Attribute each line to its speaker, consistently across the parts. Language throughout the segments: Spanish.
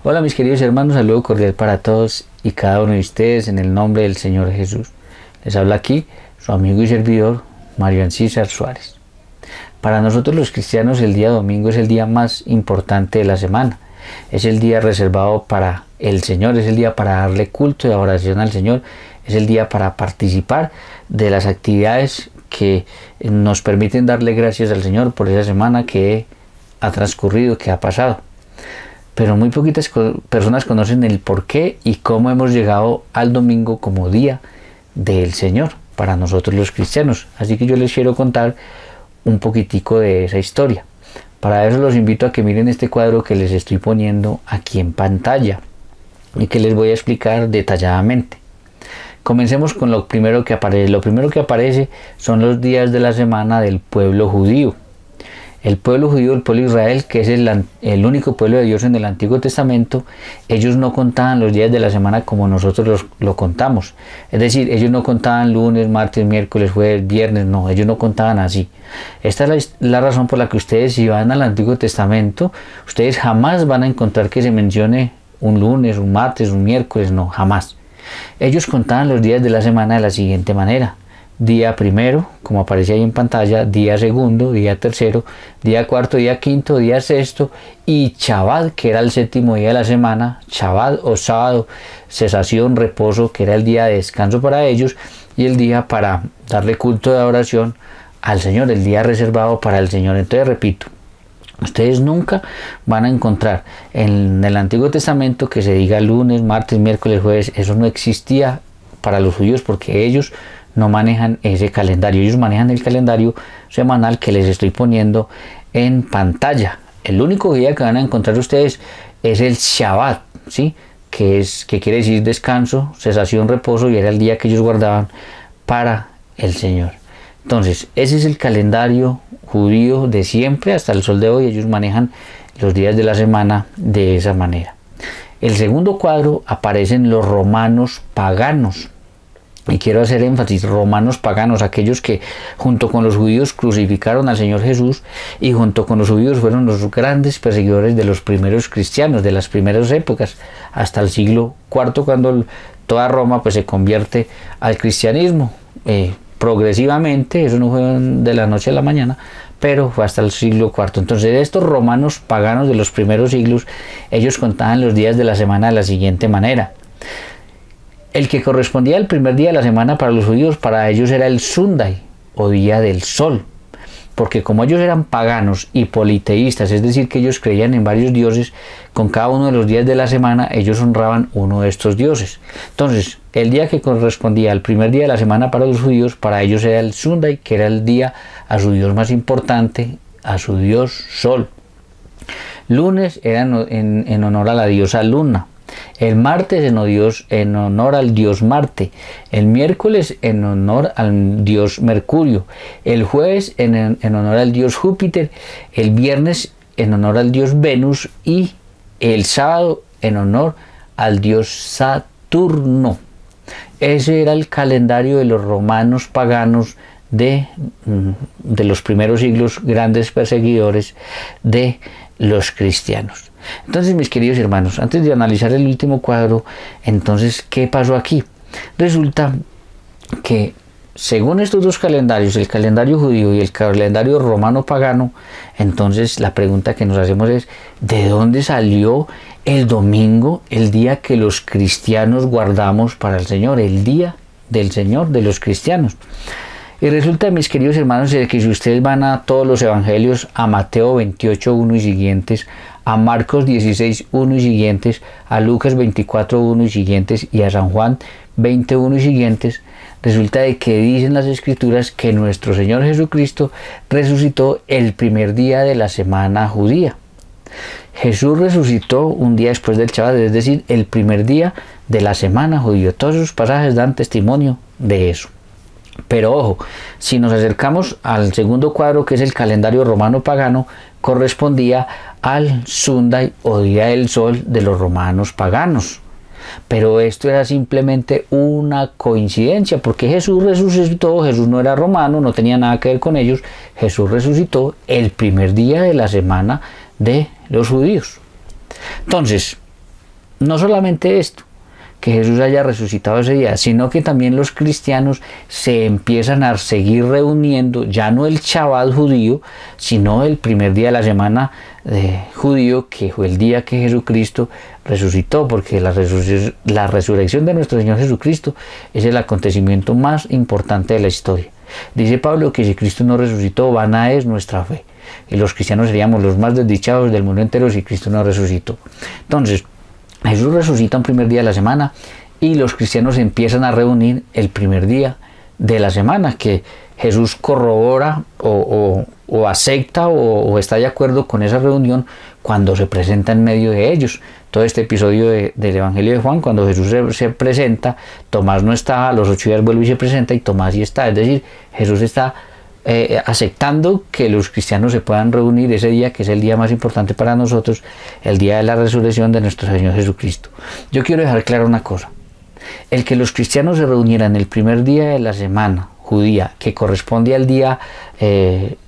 Speaker 1: Hola mis queridos hermanos, saludo cordial para todos y cada uno de ustedes en el nombre del Señor Jesús. Les habla aquí su amigo y servidor Mario Ancísar Suárez. Para nosotros los cristianos el día domingo es el día más importante de la semana. Es el día reservado para el Señor, es el día para darle culto y adoración al Señor, es el día para participar de las actividades que nos permiten darle gracias al Señor por esa semana que ha transcurrido, que ha pasado. Pero muy poquitas personas conocen el por qué y cómo hemos llegado al domingo como día del Señor para nosotros los cristianos. Así que yo les quiero contar un poquitico de esa historia. Para eso los invito a que miren este cuadro que les estoy poniendo aquí en pantalla y que les voy a explicar detalladamente. Comencemos con lo primero que aparece. Lo primero que aparece son los días de la semana del pueblo judío. El pueblo judío, el pueblo de Israel, que es el único pueblo de Dios en el Antiguo Testamento, ellos no contaban los días de la semana como nosotros lo contamos. Es decir, ellos no contaban lunes, martes, miércoles, jueves, viernes, no, ellos no contaban así. Esta es la razón por la que ustedes, si van al Antiguo Testamento, ustedes jamás van a encontrar que se mencione un lunes, un martes, un miércoles, no, jamás. Ellos contaban los días de la semana de la siguiente manera: día primero, como aparece ahí en pantalla, día segundo, día tercero, día cuarto, día quinto, día sexto y Shabbat, que era el séptimo día de la semana, Shabbat o sábado, cesación, reposo, que era el día de descanso para ellos, y el día para darle culto de adoración al Señor, el día reservado para el Señor. Entonces repito, ustedes nunca van a encontrar en el Antiguo Testamento que se diga lunes, martes, miércoles, jueves. Eso no existía para los judíos porque ellos no manejan ese calendario. Ellos manejan el calendario semanal que les estoy poniendo en pantalla. El único día que van a encontrar ustedes es el Shabbat, ¿sí? que quiere decir descanso, cesación, reposo, y era el día que ellos guardaban para el Señor. Entonces, ese es el calendario judío de siempre hasta el sol de hoy. Ellos manejan los días de la semana de esa manera. El segundo cuadro aparecen los romanos paganos. Y quiero hacer énfasis: romanos paganos, aquellos que junto con los judíos crucificaron al Señor Jesús y junto con los judíos fueron los grandes perseguidores de los primeros cristianos, de las primeras épocas, hasta el siglo IV, cuando toda Roma pues se convierte al cristianismo. Progresivamente, eso no fue de la noche a la mañana, pero fue hasta el siglo IV. Entonces, estos romanos paganos de los primeros siglos, ellos contaban los días de la semana de la siguiente manera. El que correspondía al primer día de la semana para los judíos, para ellos era el Sunday, o día del sol, porque como ellos eran paganos y politeístas, es decir, que ellos creían en varios dioses, con cada uno de los días de la semana ellos honraban uno de estos dioses. Entonces, el día que correspondía al primer día de la semana para los judíos, para ellos era el Sunday, que era el día a su dios más importante, a su dios Sol. Lunes era en honor a la diosa Luna. El martes en honor al dios Marte. El miércoles en honor al dios Mercurio. El jueves en honor al dios Júpiter. El viernes en honor al dios Venus. Y el sábado en honor al dios Saturno. Ese era el calendario de los romanos paganos de los primeros siglos, grandes perseguidores de los cristianos. Entonces, mis queridos hermanos, antes de analizar el último cuadro, entonces, ¿qué pasó aquí? Resulta que según estos dos calendarios, el calendario judío y el calendario romano pagano, entonces la pregunta que nos hacemos es: ¿de dónde salió el domingo, el día que los cristianos guardamos para el Señor, el día del Señor de los cristianos? Y resulta, mis queridos hermanos, que si ustedes van a todos los evangelios, a Mateo 28:1 y siguientes, a Marcos 16:1 y siguientes, a Lucas 24:1 y siguientes y a San Juan 20:1 y siguientes, resulta de que dicen las Escrituras que nuestro Señor Jesucristo resucitó el primer día de la semana judía. Jesús resucitó un día después del Shabbat, es decir, el primer día de la semana judía. Todos esos pasajes dan testimonio de eso. Pero ojo, si nos acercamos al segundo cuadro, que es el calendario romano pagano, correspondía al Sunday o día del sol de los romanos paganos. Pero esto era simplemente una coincidencia, porque Jesús resucitó. Jesús no era romano, no tenía nada que ver con ellos. Jesús resucitó el primer día de la semana de los judíos. Entonces, no solamente esto, que Jesús haya resucitado ese día, sino que también los cristianos se empiezan a seguir reuniendo, ya no el Shabbat judío, sino el primer día de la semana judío, que fue el día que Jesucristo resucitó, porque la resurrección de nuestro Señor Jesucristo es el acontecimiento más importante de la historia. Dice Pablo que si Cristo no resucitó, vana es nuestra fe, y los cristianos seríamos los más desdichados del mundo entero si Cristo no resucitó. Entonces, Jesús resucita un primer día de la semana y los cristianos se empiezan a reunir el primer día de la semana, que Jesús corrobora o acepta o está de acuerdo con esa reunión cuando se presenta en medio de ellos. Todo este episodio del Evangelio de Juan, cuando Jesús se presenta, Tomás no está, a los 8 días vuelve y se presenta y Tomás sí está. Es decir, Jesús está aceptando que los cristianos se puedan reunir ese día, que es el día más importante para nosotros, el día de la resurrección de nuestro Señor Jesucristo. Yo quiero dejar claro una cosa: el que los cristianos se reunieran el primer día de la semana judía, que corresponde al día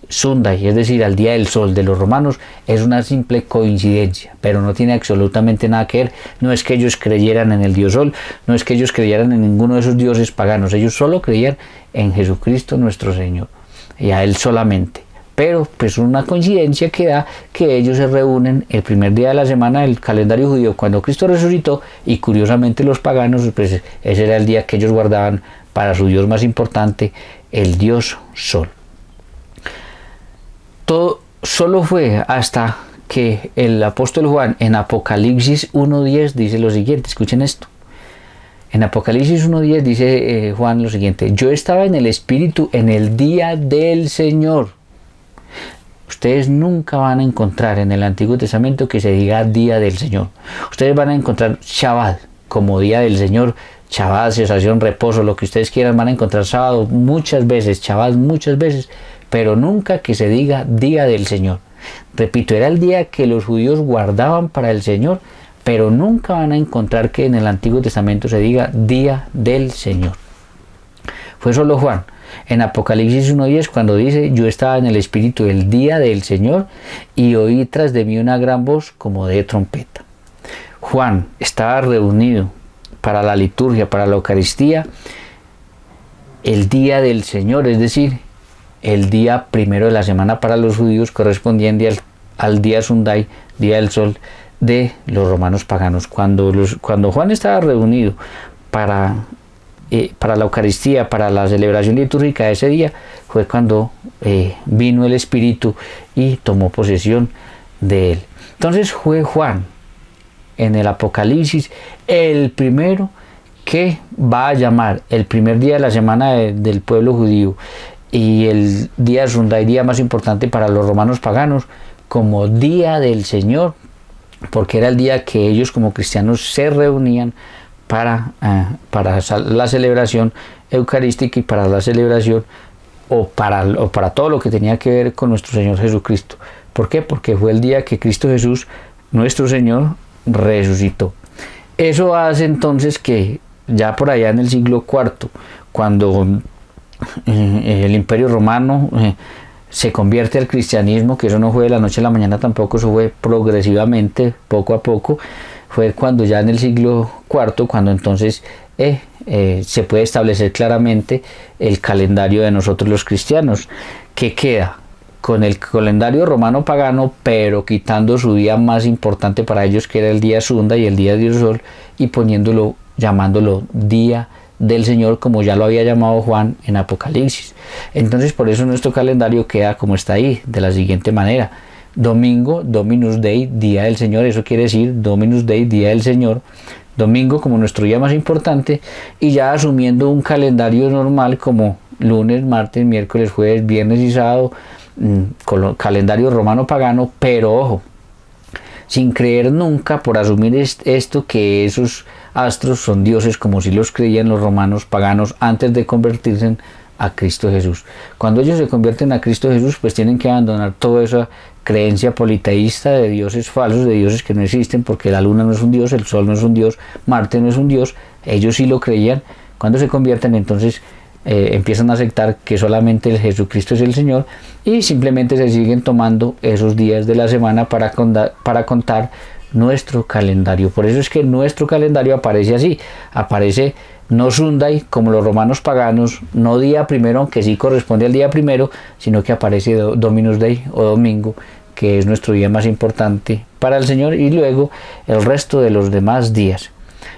Speaker 1: Sunday, es decir, al día del sol de los romanos, es una simple coincidencia, pero no tiene absolutamente nada que ver. No es que ellos creyeran en el dios sol, no es que ellos creyeran en ninguno de esos dioses paganos, ellos solo creían en Jesucristo nuestro Señor, y a Él solamente. Pero pues una coincidencia que da que ellos se reúnen el primer día de la semana del calendario judío cuando Cristo resucitó, y curiosamente los paganos, pues ese era el día que ellos guardaban para su dios más importante, el dios Sol. Todo solo fue hasta que el apóstol Juan en Apocalipsis 1.10 dice lo siguiente, escuchen esto. En Apocalipsis 1.10 dice Juan lo siguiente: yo estaba en el Espíritu en el día del Señor. Ustedes nunca van a encontrar en el Antiguo Testamento que se diga día del Señor. Ustedes van a encontrar Shabbat como día del Señor, Shabbat, cesación, reposo, lo que ustedes quieran. Van a encontrar sábado muchas veces, Shabbat muchas veces, pero nunca que se diga día del Señor. Repito, era el día que los judíos guardaban para el Señor, pero nunca van a encontrar que en el Antiguo Testamento se diga día del Señor. Fue solo Juan en Apocalipsis 1.10 cuando dice: yo estaba en el Espíritu el día del Señor y oí tras de mí una gran voz como de trompeta. Juan estaba reunido para la liturgia, para la Eucaristía, el día del Señor, es decir, el día primero de la semana para los judíos, correspondiente al día Sunday, día del sol de los romanos paganos. Cuando Juan estaba reunido para la Eucaristía, para la celebración litúrgica de ese día, fue cuando vino el Espíritu y tomó posesión de él. Entonces fue Juan en el Apocalipsis el primero que va a llamar el primer día de la semana del pueblo judío y el día Sunday, día más importante para los romanos paganos, como día del Señor, porque era el día que ellos como cristianos se reunían para la celebración eucarística y para la celebración o para todo lo que tenía que ver con nuestro Señor Jesucristo. ¿Por qué? Porque fue el día que Cristo Jesús, nuestro Señor, resucitó. Eso hace entonces que ya por allá en el siglo IV, cuando el Imperio Romano se convierte al cristianismo, que eso no fue de la noche a la mañana tampoco, eso fue progresivamente, poco a poco, fue cuando ya en el siglo IV, cuando entonces se puede establecer claramente el calendario de nosotros los cristianos, que queda con el calendario romano pagano, pero quitando su día más importante para ellos, que era el día Sunday y el día del sol, y llamándolo día del Señor, como ya lo había llamado Juan en Apocalipsis. Entonces por eso nuestro calendario queda como está ahí, de la siguiente manera: domingo, Dominus Dei, día del Señor. Eso quiere decir Dominus Dei, día del Señor, domingo como nuestro día más importante, y ya asumiendo un calendario normal como lunes, martes, miércoles, jueves, viernes y sábado, calendario romano pagano, pero ojo, sin creer nunca, por asumir esto, que esos astros son dioses, como si los creían los romanos paganos antes de convertirse a Cristo Jesús. Cuando ellos se convierten a Cristo Jesús, pues tienen que abandonar toda esa creencia politeísta de dioses falsos, de dioses que no existen, porque la luna no es un dios, el sol no es un dios, Marte no es un dios. Ellos sí lo creían. Cuando se convierten, entonces empiezan a aceptar que solamente el Jesucristo es el Señor, y simplemente se siguen tomando esos días de la semana para contar nuestro calendario. Por eso es que nuestro calendario aparece así, aparece no Sunday como los romanos paganos, no día primero, aunque sí corresponde al día primero, sino que aparece Dominus Day o domingo, que es nuestro día más importante para el Señor, y luego el resto de los demás días.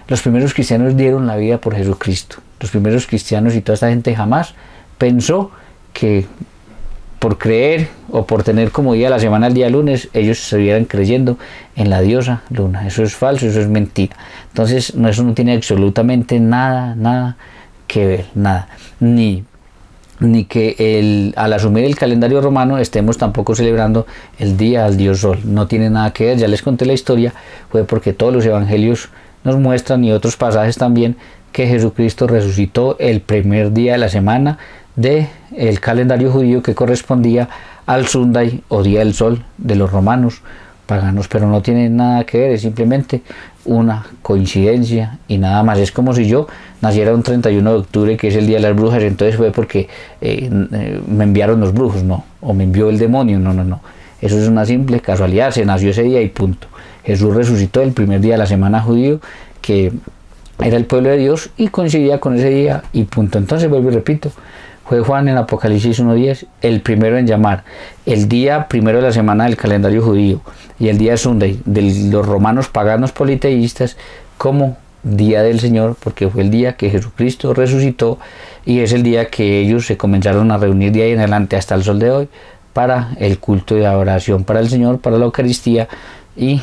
Speaker 1: Los primeros cristianos dieron la vida por Jesucristo. Los primeros cristianos y toda esta gente jamás pensó que por creer o por tener como día la semana el día lunes, ellos estuvieran creyendo en la diosa luna. Eso es falso, eso es mentira. Entonces, eso no tiene absolutamente nada que ver, nada. Ni que al asumir el calendario romano estemos tampoco celebrando el día al dios sol. No tiene nada que ver. Ya les conté la historia, fue porque todos los evangelios nos muestran, y otros pasajes también, que Jesucristo resucitó el primer día de la semana del calendario judío, que correspondía al Sunday o día del sol de los romanos paganos, pero no tiene nada que ver, es simplemente una coincidencia y nada más. Es como si yo naciera un 31 de octubre, que es el día de las brujas, entonces fue porque me enviaron los brujos, no, o me envió el demonio, no, eso es una simple casualidad, se nació ese día y punto. Jesús resucitó el primer día de la semana judío, que era el pueblo de Dios, y coincidía con ese día y punto. Entonces vuelvo y repito, fue Juan en Apocalipsis 1.10 el primero en llamar el día primero de la semana del calendario judío y el día Sunday de los romanos paganos politeístas como día del Señor, porque fue el día que Jesucristo resucitó, y es el día que ellos se comenzaron a reunir de ahí en adelante hasta el sol de hoy para el culto de adoración para el Señor, para la Eucaristía y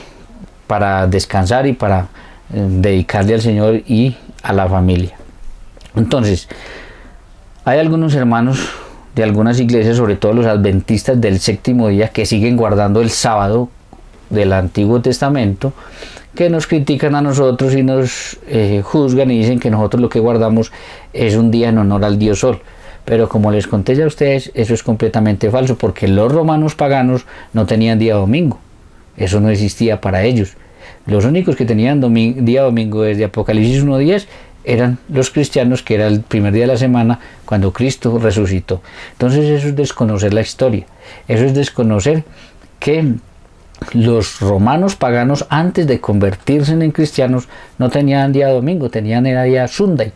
Speaker 1: para descansar y para dedicarle al Señor y a la familia. Entonces, hay algunos hermanos de algunas iglesias, sobre todo los adventistas del séptimo día, que siguen guardando el sábado del Antiguo Testamento, que nos critican a nosotros y nos juzgan y dicen que nosotros lo que guardamos es un día en honor al dios sol. Pero como les conté ya a ustedes, eso es completamente falso, porque los romanos paganos no tenían día domingo. Eso no existía para ellos. Los únicos que tenían día domingo desde Apocalipsis 1.10 eran los cristianos, que era el primer día de la semana cuando Cristo resucitó. Entonces eso es desconocer la historia. Eso es desconocer que los romanos paganos, antes de convertirse en cristianos, no tenían día domingo, tenían era día Sunday.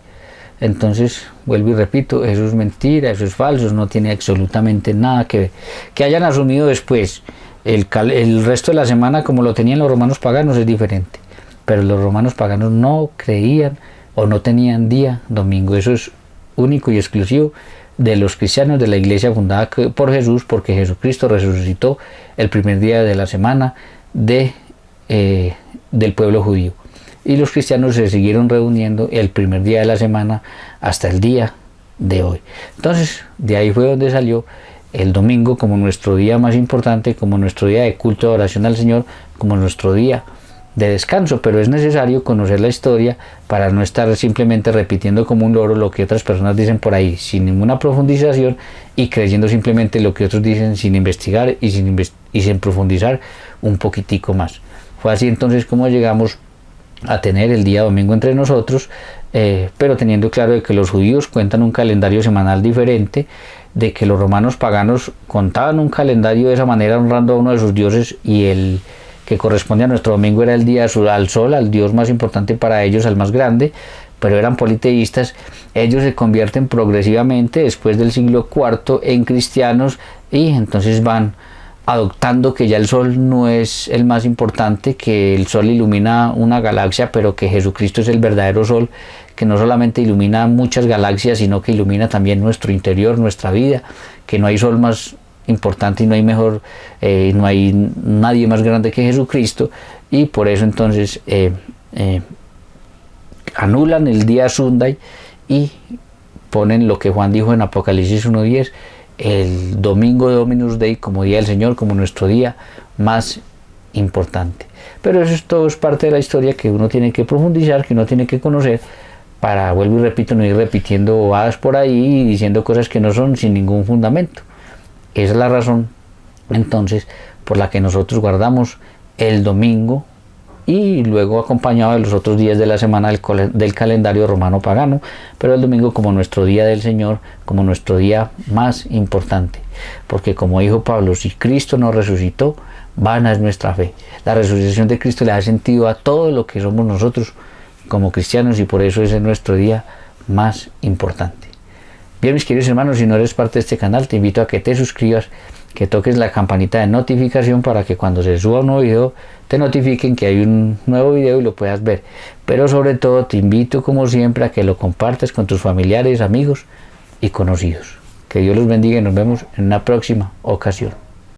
Speaker 1: Entonces, vuelvo y repito, eso es mentira, eso es falso, eso no tiene absolutamente nada que ver. Que hayan asumido después el resto de la semana como lo tenían los romanos paganos es diferente, pero los romanos paganos no creían o no tenían día domingo. Eso es único y exclusivo de los cristianos de la iglesia fundada por Jesús, porque Jesucristo resucitó el primer día de la semana del pueblo judío, y los cristianos se siguieron reuniendo el primer día de la semana hasta el día de hoy. Entonces, de ahí fue donde salió el domingo como nuestro día más importante, como nuestro día de culto de oración al Señor, como nuestro día de descanso. Pero es necesario conocer la historia para no estar simplemente repitiendo como un loro lo que otras personas dicen por ahí, sin ninguna profundización, y creyendo simplemente lo que otros dicen sin investigar y sin profundizar un poquitico más. Fue así entonces como llegamos a tener el día domingo entre nosotros, pero teniendo claro de que los judíos cuentan un calendario semanal diferente, de que los romanos paganos contaban un calendario de esa manera, honrando a uno de sus dioses, y el que corresponde a nuestro domingo era el día al sol, al dios más importante para ellos, al más grande, pero eran politeístas. Ellos se convierten progresivamente después del siglo IV en cristianos, y entonces van adoptando que ya el sol no es el más importante, que el sol ilumina una galaxia, pero que Jesucristo es el verdadero sol, que no solamente ilumina muchas galaxias, sino que ilumina también nuestro interior, nuestra vida, que no hay sol más importante y no hay no hay nadie más grande que Jesucristo. Y por eso entonces anulan el día Sunday y ponen lo que Juan dijo en Apocalipsis 1.10, el domingo de Dominus Day, como día del Señor, como nuestro día más importante. Pero eso todo es parte de la historia que uno tiene que profundizar, que uno tiene que conocer, para, vuelvo y repito, no ir repitiendo bobadas por ahí y diciendo cosas que no son sin ningún fundamento. Esa es la razón entonces por la que nosotros guardamos el domingo, y luego acompañado de los otros días de la semana del calendario romano pagano, pero el domingo como nuestro día del Señor, como nuestro día más importante, porque como dijo Pablo, si Cristo no resucitó, vana es nuestra fe. La resurrección de Cristo le da sentido a todo lo que somos nosotros como cristianos y por eso ese es nuestro día más importante. Bien, mis queridos hermanos, si no eres parte de este canal, te invito a que te suscribas, que toques la campanita de notificación para que cuando se suba un nuevo video te notifiquen que hay un nuevo video y lo puedas ver. Pero sobre todo te invito como siempre a que lo compartas con tus familiares, amigos y conocidos. Que Dios los bendiga y nos vemos en una próxima ocasión.